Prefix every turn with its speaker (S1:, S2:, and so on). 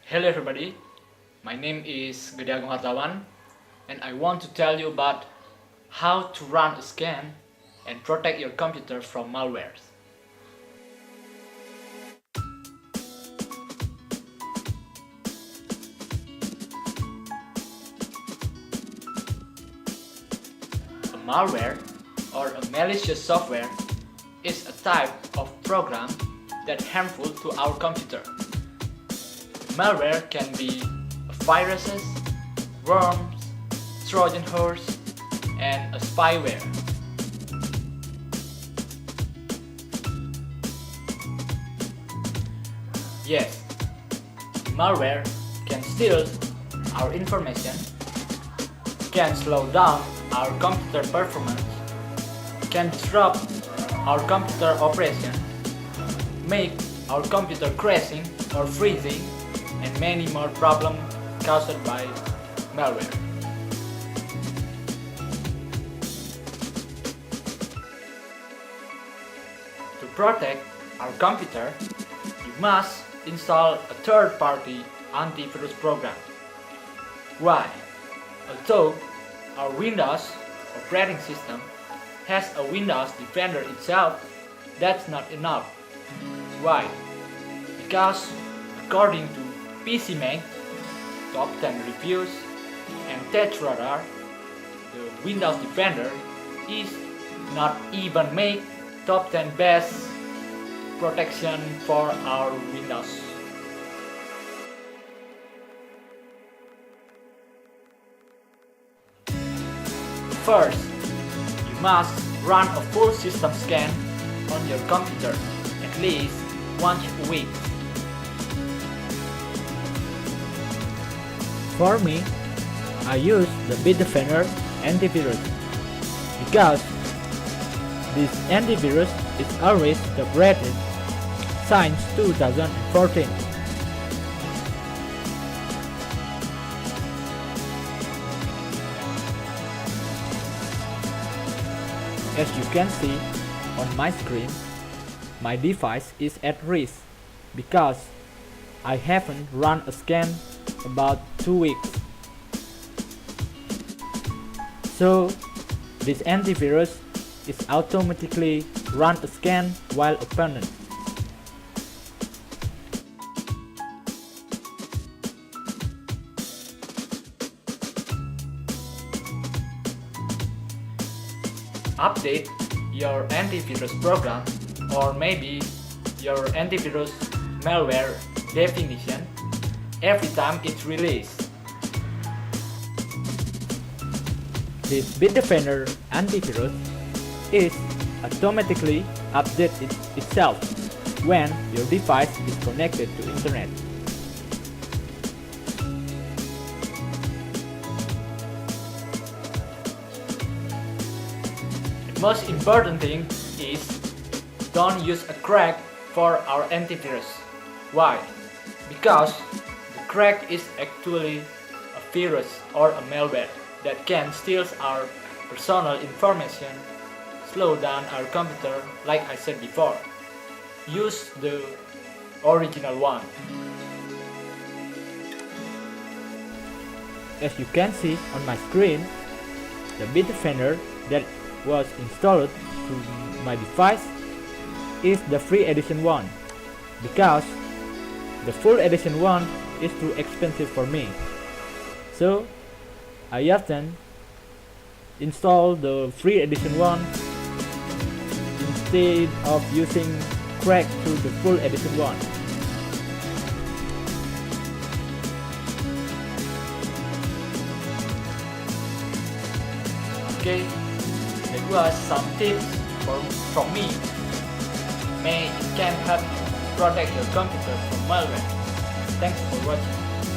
S1: Hello everybody, my name is Gede Agung Hartawan and I want to tell you about how to run a scan and protect your computer from malwares. A malware or a malicious software is a type of program that's harmful to our computer. Malware can be viruses, worms, Trojan horse, and a spyware. Yes, malware can steal our information, can slow down our computer performance, can disrupt our computer operation, make our computer crashing or freezing, and many more problems caused by malware. To protect our computer, you must install a third-party antivirus program. Why? Although our Windows operating system has a Windows Defender itself, that's not enough. Why? Because according to PCMag, Top 10 Reviews, and TechRadar, the Windows Defender is not even make top 10 best protection for our Windows. First, you must run a full system scan on your computer at least once a week. For me, I use the Bitdefender antivirus because this antivirus is always updated since 2014. As you can see on my screen, my device is at risk because I haven't run a scan about 2 weeks. So this antivirus is automatically run a scan while opened. Update your antivirus program or maybe your antivirus malware definition every time it's released. This Bitdefender antivirus is automatically updated itself when your device is connected to internet. The most important thing is don't use a crack for our antivirus. Why? Because the crack is actually a virus or a malware that can steal our personal information, slow down our computer like I said before. Use the original one. As you can see on my screen, the Bitdefender that was installed to my device is the free edition one because the full edition one is too expensive for me. So I often install the free edition one instead of using crack to the full edition one. Okay, that was some tips from me. May it can help you protect your computer from malware. Thanks for watching.